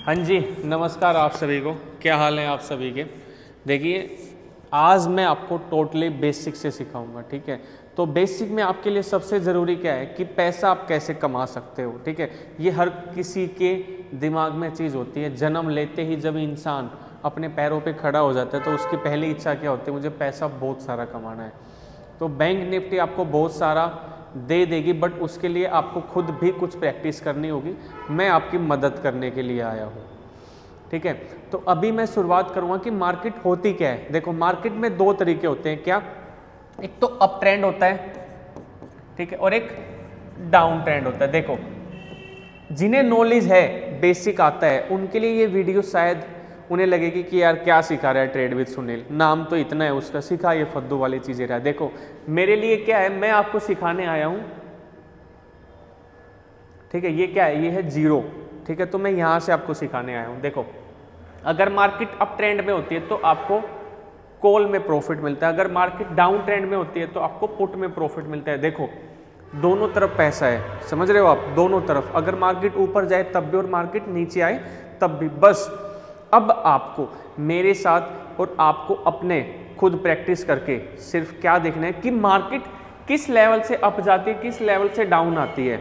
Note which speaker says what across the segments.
Speaker 1: हाँ जी, नमस्कार आप सभी को। क्या हाल है आप सभी के। देखिए, आज मैं आपको टोटली बेसिक से सिखाऊंगा, ठीक है। तो बेसिक में आपके लिए सबसे ज़रूरी क्या है कि पैसा आप कैसे कमा सकते हो, ठीक है। ये हर किसी के दिमाग में चीज़ होती है। जन्म लेते ही जब इंसान अपने पैरों पे खड़ा हो जाता है तो उसकी पहली इच्छा क्या होती है, मुझे पैसा बहुत सारा कमाना है। तो बैंक निफ्टी आपको बहुत सारा दे देगी, बट उसके लिए आपको खुद भी कुछ प्रैक्टिस करनी होगी। मैं आपकी मदद करने के लिए आया हूँ, ठीक है। तो अभी मैं शुरुआत करूँगा कि मार्केट होती क्या है। देखो, मार्केट में दो तरीके होते हैं। क्या? एक तो अप ट्रेंड होता है, ठीक है, और एक डाउन ट्रेंड होता है। देखो, जिन्हें नॉलेज है, बेसिक आता है, उनके लिए ये वीडियो शायद उन्हें लगेगी कि यार क्या सिखा रहा है ट्रेड विद सुनील, नाम तो इतना है उसका, सिखा ये फद्दू वाली चीज़ें रहा है। देखो, मेरे लिए क्या है, मैं आपको सिखाने आया हूँ, ठीक है। ये क्या है, ये है जीरो, ठीक है। तो मैं यहाँ से आपको सिखाने आया हूँ। देखो, अगर मार्केट अप ट्रेंड में होती है तो आपको कॉल में प्रॉफिट मिलता है, अगर मार्केट डाउन ट्रेंड में होती है तो आपको पुट में प्रॉफिट मिलता है। देखो, दोनों तरफ पैसा है, समझ रहे हो आप, दोनों तरफ। अगर मार्केट ऊपर जाए तब भी और मार्केट नीचे आए तब भी। बस अब आपको मेरे साथ और आपको अपने खुद प्रैक्टिस करके सिर्फ क्या देखना है कि मार्केट किस लेवल से अप जाती है, किस लेवल से डाउन आती है,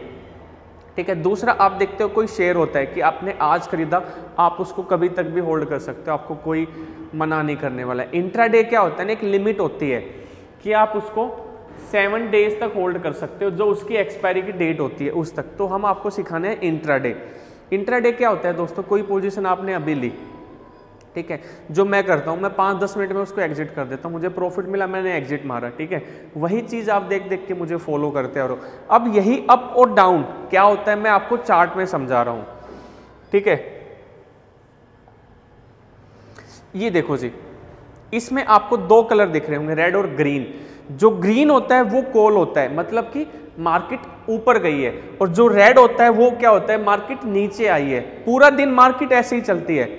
Speaker 1: ठीक है। दूसरा, आप देखते हो कोई शेयर होता है कि आपने आज खरीदा, आप उसको कभी तक भी होल्ड कर सकते हो, आपको कोई मना नहीं करने वाला है। इंट्राडे क्या होता है ना, एक लिमिट होती है कि आप उसको 7 डेज तक होल्ड कर सकते हो, जो उसकी एक्सपायरी की डेट होती है उस तक। तो हम आपको सिखाने हैं इंट्राडे। इंट्राडे क्या होता है दोस्तों, कोई पोजीशन आपने अभी ली, ठीक है। जो मैं करता हूँ, मैं 5-10 मिनट में उसको एग्जिट कर देता हूँ, मुझे प्रॉफिट मिला, मैंने एग्जिट मारा, ठीक है। वही चीज़ आप देख देख के मुझे फॉलो करते रहो। अब यही अप और डाउन क्या होता है, मैं आपको चार्ट में समझा रहा हूँ, ठीक है। ये देखो जी, इसमें आपको दो कलर दिख रहे होंगे, रेड और ग्रीन। जो ग्रीन होता है वो कॉल होता है, मतलब कि मार्केट ऊपर गई है, और जो रेड होता है वो क्या होता है, मार्केट नीचे आई है। पूरा दिन मार्केट ऐसे ही चलती है,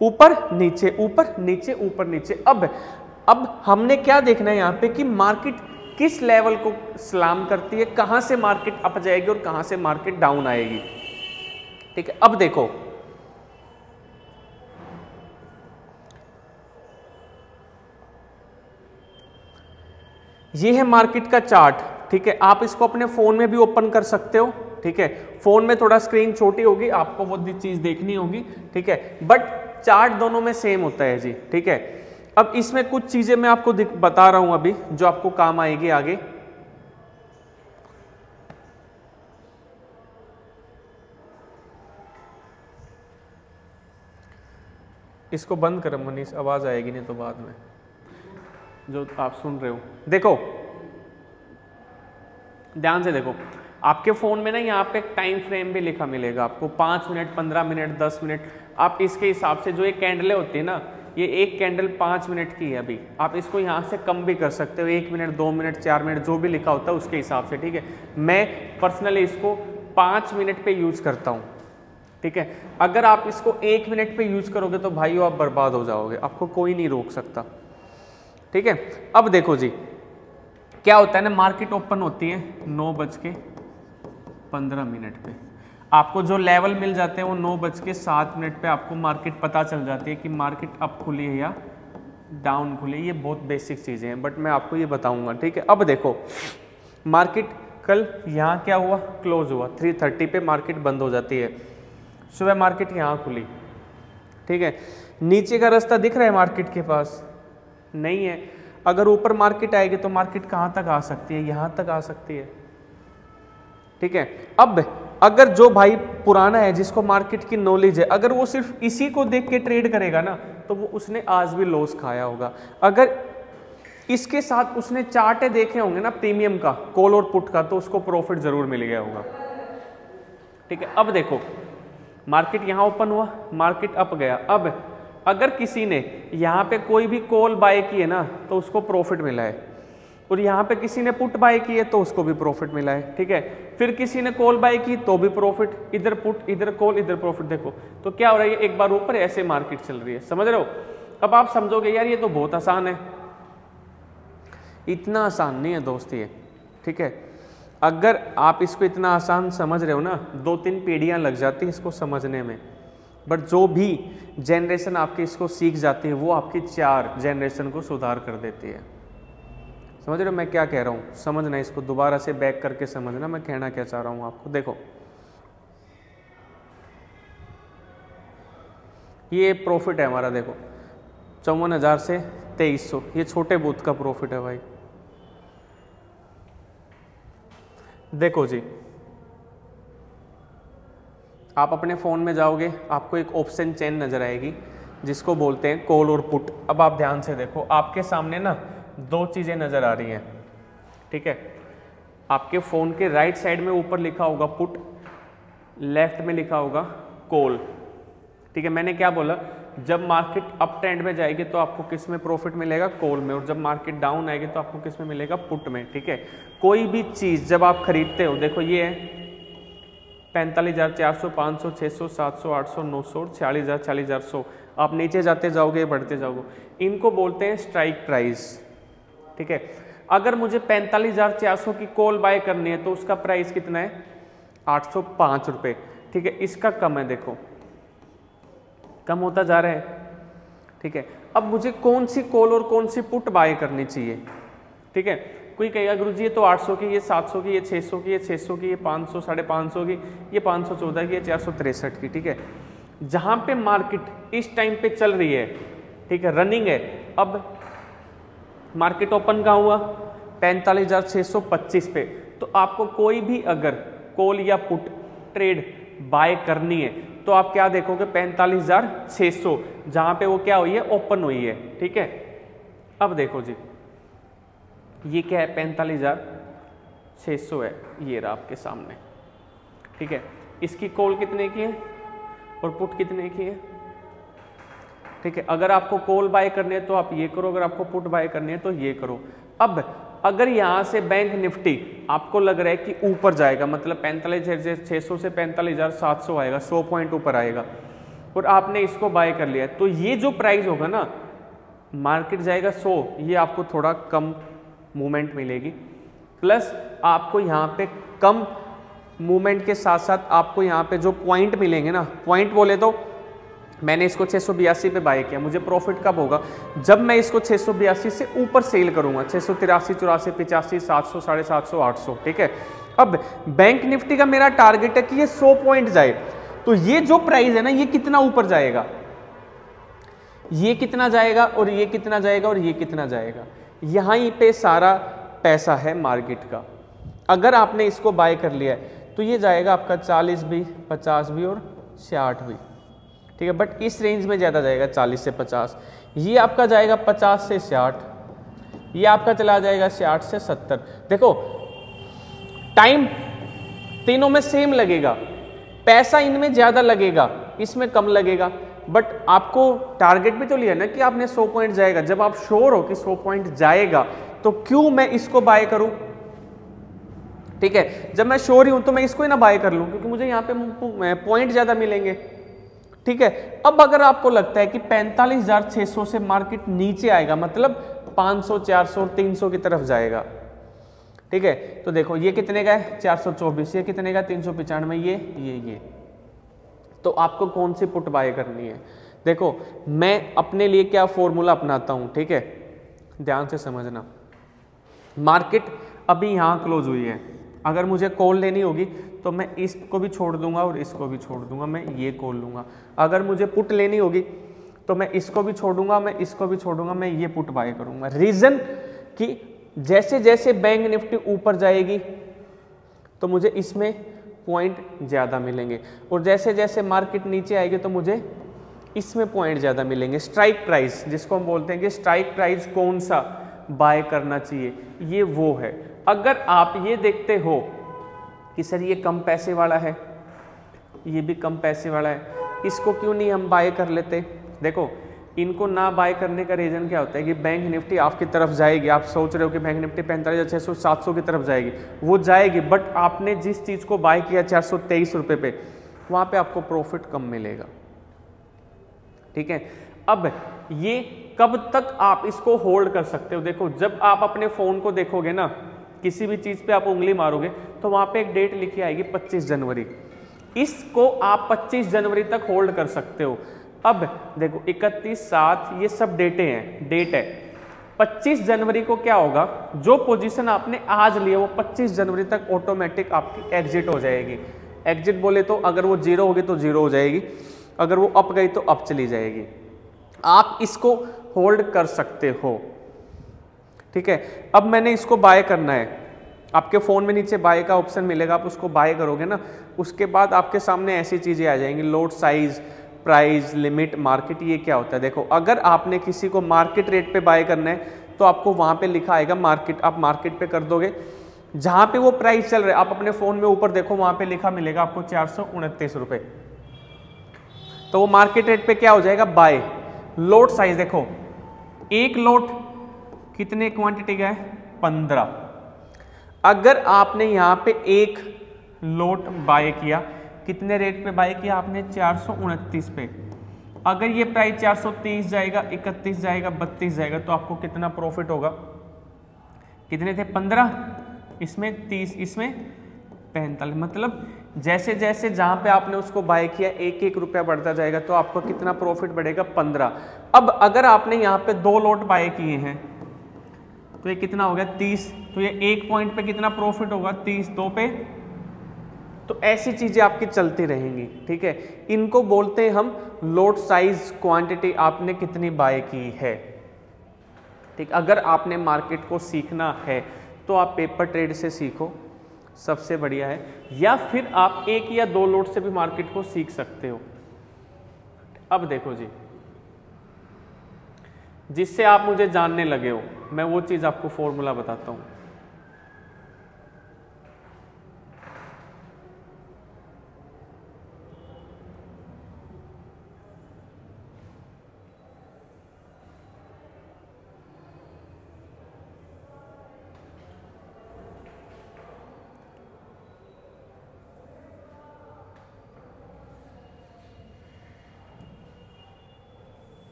Speaker 1: ऊपर नीचे, ऊपर नीचे, ऊपर नीचे। अब हमने क्या देखना है यहाँ पे कि मार्केट किस लेवल को सलाम करती है, कहां से मार्केट अप जाएगी और कहां से मार्केट डाउन आएगी, ठीक है। अब देखो, ये है मार्केट का चार्ट, ठीक है। आप इसको अपने फोन में भी ओपन कर सकते हो, ठीक है। फोन में थोड़ा स्क्रीन छोटी होगी, आपको वो चीज देखनी होगी, ठीक है, बट चार्ट दोनों में सेम होता है जी, ठीक है। अब इसमें कुछ चीजें मैं आपको बता रहा हूं अभी, जो आपको काम आएगी आगे। इसको बंद कर मनीष, आवाज आएगी नहीं तो बाद में जो आप सुन रहे हो। देखो, ध्यान से देखो, आपके फ़ोन में ना यहाँ पे टाइम फ्रेम भी लिखा मिलेगा आपको, 5 मिनट, 15 मिनट, 10 मिनट। आप इसके हिसाब से, जो ये कैंडलें होती है ना, ये एक कैंडल 5 मिनट की है अभी, आप इसको यहाँ से कम भी कर सकते हो, 1 मिनट, 2 मिनट, 4 मिनट, जो भी लिखा होता है उसके हिसाब से, ठीक है। मैं पर्सनली इसको 5 मिनट पे यूज़ करता हूँ, ठीक है। अगर आप इसको 1 मिनट पे यूज़ करोगे तो भाइयों आप बर्बाद हो जाओगे, आपको कोई नहीं रोक सकता, ठीक है। अब देखो जी, क्या होता है ना, मार्केट ओपन होती है 9:15 पे, आपको जो लेवल मिल जाते हैं वो 9:07 पे आपको मार्केट पता चल जाती है कि मार्केट अप खुली है या डाउन खुली है। ये बहुत बेसिक चीज़ें हैं, बट मैं आपको ये बताऊंगा, ठीक है। अब देखो, मार्केट कल यहाँ क्या हुआ, क्लोज हुआ 3:30 पे, मार्केट बंद हो जाती है। सुबह मार्केट यहाँ खुली, ठीक है। नीचे का रास्ता दिख रहा है मार्केट के पास? नहीं है। अगर ऊपर मार्केट आएगी तो मार्केट कहाँ तक आ सकती है, यहाँ तक आ सकती है, ठीक है। अब अगर जो भाई पुराना है, जिसको मार्केट की नॉलेज है, अगर वो सिर्फ इसी को देख के ट्रेड करेगा ना, तो वो उसने आज भी लॉस खाया होगा। अगर इसके साथ उसने चार्ट देखे होंगे ना प्रीमियम का, कॉल और पुट का, तो उसको प्रॉफिट जरूर मिल गया होगा, ठीक है। अब देखो, मार्केट यहाँ ओपन हुआ, मार्केट अप गया। अब अगर किसी ने यहाँ पे कोई भी कॉल बाय की है ना, तो उसको प्रॉफिट मिला है, और यहाँ पे किसी ने पुट बाय की है तो उसको भी प्रॉफिट मिला है, ठीक है। फिर किसी ने कॉल बाय की तो भी प्रॉफिट, इधर पुट, इधर कॉल, इधर प्रॉफिट। देखो तो क्या हो रहा है, एक बार ऊपर ऐसे मार्केट चल रही है, समझ रहे हो। अब आप समझोगे यार ये तो बहुत आसान है, इतना आसान नहीं है दोस्त ये, ठीक है। अगर आप इसको इतना आसान समझ रहे हो ना, 2-3 पीढ़ियाँ लग जाती है इसको समझने में, बट जो भी जनरेशन आपकी इसको सीख जाती है वो आपकी 4 जनरेशन को सुधार कर देती है। समझ रहे हो मैं क्या कह रहा हूँ? समझना, इसको दोबारा से बैक करके समझना मैं कहना क्या चाह रहा हूँ आपको। देखो ये प्रॉफिट है हमारा, देखो 54,000 से 2300, ये छोटे बूथ का प्रॉफिट है भाई। देखो जी, आप अपने फ़ोन में जाओगे, आपको एक ऑप्शन चेन नज़र आएगी जिसको बोलते हैं कॉल और पुट। अब आप ध्यान से देखो, आपके सामने ना 2 चीज़ें नज़र आ रही हैं, ठीक है। आपके फ़ोन के राइट साइड में ऊपर लिखा होगा पुट, लेफ्ट में लिखा होगा कॉल, ठीक है। मैंने क्या बोला, जब मार्केट अप ट्रेंड में जाएगी तो आपको किस में प्रॉफिट मिलेगा? कॉल में, और जब मार्केट डाउन आएगी तो आपको किस में मिलेगा? पुट में, ठीक है। कोई भी चीज़ जब आप खरीदते हो, देखो ये है 45,400, 500, 600, 700, 800, 900, 46,000, 40,100, आप नीचे जाते जाओगे बढ़ते जाओगे, इनको बोलते हैं स्ट्राइक प्राइस, ठीक है। अगर मुझे 45,400 की कॉल बाय करनी है तो उसका प्राइस कितना है? 805 रुपये, ठीक है। इसका कम है, देखो कम होता जा रहा है, ठीक है। अब मुझे कौन सी कॉल और कौन सी पुट बाय करनी चाहिए, ठीक है। कोई कहेगा गुरुजी ये तो 800 की, ये 700 की, ये 600 की, ये 600 की, ये 500, 550 की, ये 514 की, ये 463 की, ठीक है। जहाँ पे मार्केट इस टाइम पे चल रही है, ठीक है, रनिंग है। अब मार्केट ओपन कहाँ हुआ? 45,625 पे। तो आपको कोई भी अगर कॉल या पुट ट्रेड बाय करनी है तो आप क्या देखोगे? 45,600, जहाँ पे वो क्या हुई है? ओपन हुई है, ठीक है। अब देखो जी, ये क्या है? 45,600 है, ये रहा आपके सामने, ठीक है। इसकी कॉल कितने की है और पुट कितने की है, ठीक है। अगर आपको कॉल बाय करनी है तो आप ये करो, अगर आपको पुट बाय करनी है तो ये करो। अब अगर यहाँ से बैंक निफ्टी आपको लग रहा है कि ऊपर जाएगा, मतलब 45,600 से 45,700 आएगा, 100 पॉइंट ऊपर आएगा, और आपने इसको बाय कर लिया, तो ये जो प्राइस होगा ना, मार्केट जाएगा 100, ये आपको थोड़ा कम मूवमेंट मिलेगी, प्लस आपको यहाँ पे कम मूवमेंट के साथ साथ आपको यहाँ पे जो पॉइंट मिलेंगे ना, पॉइंट बोले तो मैंने इसको 682 पे बाय किया, मुझे प्रॉफिट कब होगा? जब मैं इसको 682 से ऊपर सेल करूंगा, 683, 84, 85, 700, 750, 800, ठीक है। अब बैंक निफ्टी का मेरा टारगेट है कि ये 100 पॉइंट जाए, तो ये जो प्राइस है ना, ये कितना ऊपर जाएगा, ये कितना जाएगा और ये कितना जाएगा और ये कितना जाएगा, यहीं पे सारा पैसा है मार्केट का। अगर आपने इसको बाय कर लिया है तो ये जाएगा आपका 40 भी, 50 भी और 66 भी, ठीक है। बट इस रेंज में ज़्यादा जाएगा 40 से 50, ये आपका जाएगा 50 से 60, ये आपका चला जाएगा 60 से 70। देखो टाइम तीनों में सेम लगेगा, पैसा इनमें ज़्यादा लगेगा, इसमें कम लगेगा, बट आपको टारगेट भी तो लिया ना कि आपने 100 पॉइंट जाएगा। जब आप श्योर हो कि 100 पॉइंट जाएगा तो क्यों मैं इसको बाय करूं, ठीक है। जब मैं श्योर ही हूं तो मैं इसको ही ना बाय कर लूं, क्योंकि मुझे यहाँ पे पॉइंट ज़्यादा मिलेंगे, ठीक है। अब अगर आपको लगता है कि 45,600 से मार्केट नीचे आएगा, मतलब 500, 400, 300 की तरफ जाएगा, ठीक है, तो देखो ये कितने का है? 424, ये कितने का? 395, ये तो आपको कौन सी पुट बाय करनी है? देखो मैं अपने लिए क्या फॉर्मूला अपनाता हूं, ठीक है, ध्यान से समझना। मार्केट अभी यहाँ क्लोज हुई है, अगर मुझे कॉल लेनी होगी तो मैं इसको भी छोड़ दूंगा और इसको भी छोड़ दूंगा, मैं ये कॉल लूंगा। अगर मुझे पुट लेनी होगी तो मैं इसको भी छोड़ूंगा, मैं इसको भी छोड़ूंगा, मैं ये पुट बाय करूंगा। रीजन कि जैसे जैसे बैंक निफ्टी ऊपर जाएगी तो मुझे इसमें पॉइंट ज़्यादा मिलेंगे, और जैसे जैसे मार्केट नीचे आएगी तो मुझे इसमें पॉइंट ज़्यादा मिलेंगे। स्ट्राइक प्राइस जिसको हम बोलते हैं कि स्ट्राइक प्राइस कौन सा बाय करना चाहिए, ये वो है। अगर आप ये देखते हो कि सर ये कम पैसे वाला है, ये भी कम पैसे वाला है, इसको क्यों नहीं हम बाय कर लेते? देखो इनको ना बाय करने का रीज़न क्या होता है कि बैंक निफ्टी आपकी तरफ जाएगी, आप सोच रहे हो कि बैंक निफ्टी 45,600, 700 की तरफ जाएगी, वो जाएगी, बट आपने जिस चीज़ को बाय किया 423 रुपये पे, वहाँ पे आपको प्रॉफिट कम मिलेगा, ठीक है। अब ये कब तक आप इसको होल्ड कर सकते हो? देखो जब आप अपने फ़ोन को देखोगे ना, किसी भी चीज़ पे आप उंगली मारोगे तो वहाँ पे एक डेट लिखी आएगी 25 जनवरी। इसको आप 25 जनवरी तक होल्ड कर सकते हो। अब देखो 31/7 ये सब डेट है। 25 जनवरी को क्या होगा, जो पोजीशन आपने आज ली है वो 25 जनवरी तक ऑटोमेटिक आपकी एग्जिट हो जाएगी। एग्जिट बोले तो अगर वो 0 होगी तो 0 हो जाएगी, अगर वो अप गई तो अप चली जाएगी। आप इसको होल्ड कर सकते हो, ठीक है। अब मैंने इसको बाय करना है, आपके फ़ोन में नीचे बाय का ऑप्शन मिलेगा, आप उसको बाय करोगे ना, उसके बाद आपके सामने ऐसी चीज़ें आ जाएंगी, load size, price, limit, market. ये क्या होता है, देखो अगर आपने किसी को मार्केट रेट पे बाय करना है तो आपको वहाँ पे लिखा आएगा मार्केट, आप मार्केट पे कर दोगे। जहाँ पे वो प्राइस चल रहा है आप अपने फ़ोन में ऊपर देखो, वहाँ पे लिखा मिलेगा आपको 429 रुपये, तो वो मार्केट रेट पे क्या हो जाएगा, बाय। लोड साइज देखो, एक लोड कितने क्वांटिटी का है, 15। अगर आपने यहाँ पे एक लोट बाय किया, कितने रेट पे बाय किया आपने, 429 पे। अगर ये प्राइस 430 जाएगा, 31 जाएगा, 32 जाएगा, तो आपको कितना प्रॉफिट होगा, कितने थे, 15, इसमें 30, इसमें 45। मतलब जैसे जैसे जहाँ पे आपने उसको बाय किया 1-1 रुपया बढ़ता जाएगा, तो आपको कितना प्रॉफिट बढ़ेगा, 15। अब अगर आपने यहाँ पे 2 लोट बाय किए हैं तो ये कितना हो गया, 30, तो ये एक पॉइंट पे कितना प्रॉफिट होगा, 30, 2 पे। तो ऐसी चीजें आपकी चलती रहेंगी, ठीक है। इनको बोलते हैं हम लोड साइज, क्वांटिटी आपने कितनी बाय की है, ठीक। अगर आपने मार्केट को सीखना है तो आप पेपर ट्रेड से सीखो, सबसे बढ़िया है, या फिर आप 1 या 2 लोड से भी मार्केट को सीख सकते हो। अब देखो जी, जिससे आप मुझे जानने लगे हो, मैं वो चीज आपको फॉर्मूला बताता हूं।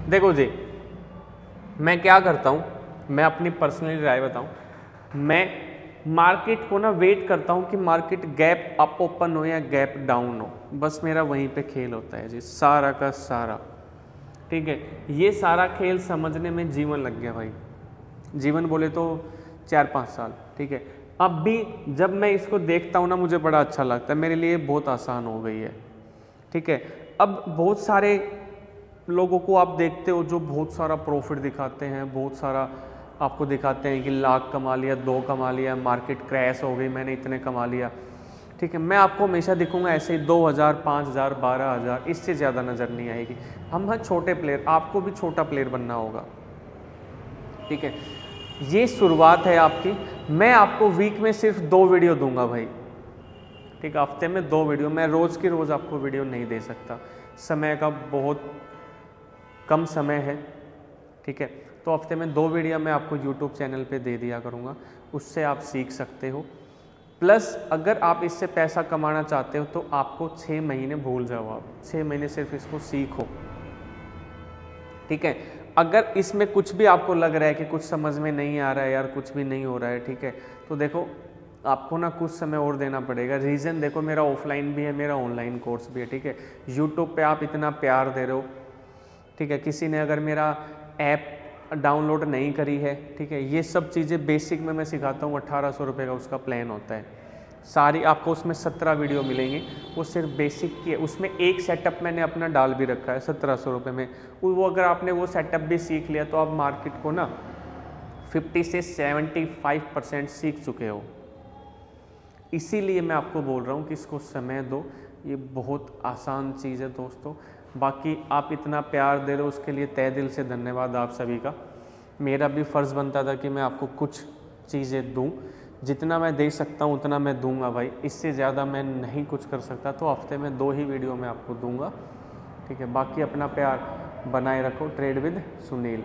Speaker 1: देखो जी, मैं क्या करता हूँ, मैं अपनी पर्सनली राय बताऊँ, मैं मार्केट को ना वेट करता हूँ कि मार्केट गैप अप ओपन हो या गैप डाउन हो, बस मेरा वहीं पे खेल होता है जी, सारा का सारा, ठीक है। ये सारा खेल समझने में जीवन लग गया भाई, जीवन बोले तो 4-5 साल, ठीक है। अब भी जब मैं इसको देखता हूँ ना, मुझे बड़ा अच्छा लगता है, मेरे लिए बहुत आसान हो गई है, ठीक है। अब बहुत सारे लोगों को आप देखते हो जो बहुत सारा प्रॉफिट दिखाते हैं, बहुत सारा आपको दिखाते हैं कि लाख कमा लिया, 2 कमा लिया, मार्केट क्रैश हो गई, मैंने इतने कमा लिया, ठीक है। मैं आपको हमेशा दिखूंगा ऐसे ही 2000, 5000, 12000, इससे ज़्यादा नज़र नहीं आएगी। हम हैं छोटे प्लेयर, आपको भी छोटा प्लेयर बनना होगा, ठीक है। ये शुरुआत है आपकी। मैं आपको वीक में सिर्फ 2 वीडियो दूंगा भाई, ठीक है, हफ्ते में 2 वीडियो। मैं रोज़ की रोज़ आपको वीडियो नहीं दे सकता, समय का बहुत कम समय है, ठीक है। तो हफ्ते में 2 वीडियो मैं आपको YouTube चैनल पे दे दिया करूँगा, उससे आप सीख सकते हो। प्लस अगर आप इससे पैसा कमाना चाहते हो तो आपको 6 महीने भूल जाओ, आप 6 महीने सिर्फ इसको सीखो, ठीक है। अगर इसमें कुछ भी आपको लग रहा है कि कुछ समझ में नहीं आ रहा है यार, कुछ भी नहीं हो रहा है, ठीक है, तो देखो आपको ना कुछ समय और देना पड़ेगा। रीज़न देखो, मेरा ऑफलाइन भी है, मेरा ऑनलाइन कोर्स भी है, ठीक है। यूट्यूब पे आप इतना प्यार दे रहे हो, ठीक है। किसी ने अगर मेरा ऐप डाउनलोड नहीं करी है, ठीक है, ये सब चीज़ें बेसिक में मैं सिखाता हूँ। 1800 रुपये का उसका प्लान होता है, सारी आपको उसमें 17 वीडियो मिलेंगी, वो सिर्फ बेसिक की है। उसमें एक सेटअप मैंने अपना डाल भी रखा है 1700 रुपये में। वो अगर आपने वो सेटअप भी सीख लिया तो आप मार्केट को ना 50 से 75% सीख चुके हो। इसीलिए मैं आपको बोल रहा हूँ कि इसको समय दो, ये बहुत आसान चीज़ है दोस्तों। बाकी आप इतना प्यार दे रहे हो उसके लिए तहे दिल से धन्यवाद आप सभी का। मेरा भी फ़र्ज़ बनता था कि मैं आपको कुछ चीज़ें दूं, जितना मैं दे सकता हूं उतना मैं दूंगा भाई, इससे ज़्यादा मैं नहीं कुछ कर सकता। तो हफ्ते में 2 ही वीडियो मैं आपको दूंगा, ठीक है। बाकी अपना प्यार बनाए रखो। Trade with Sunil.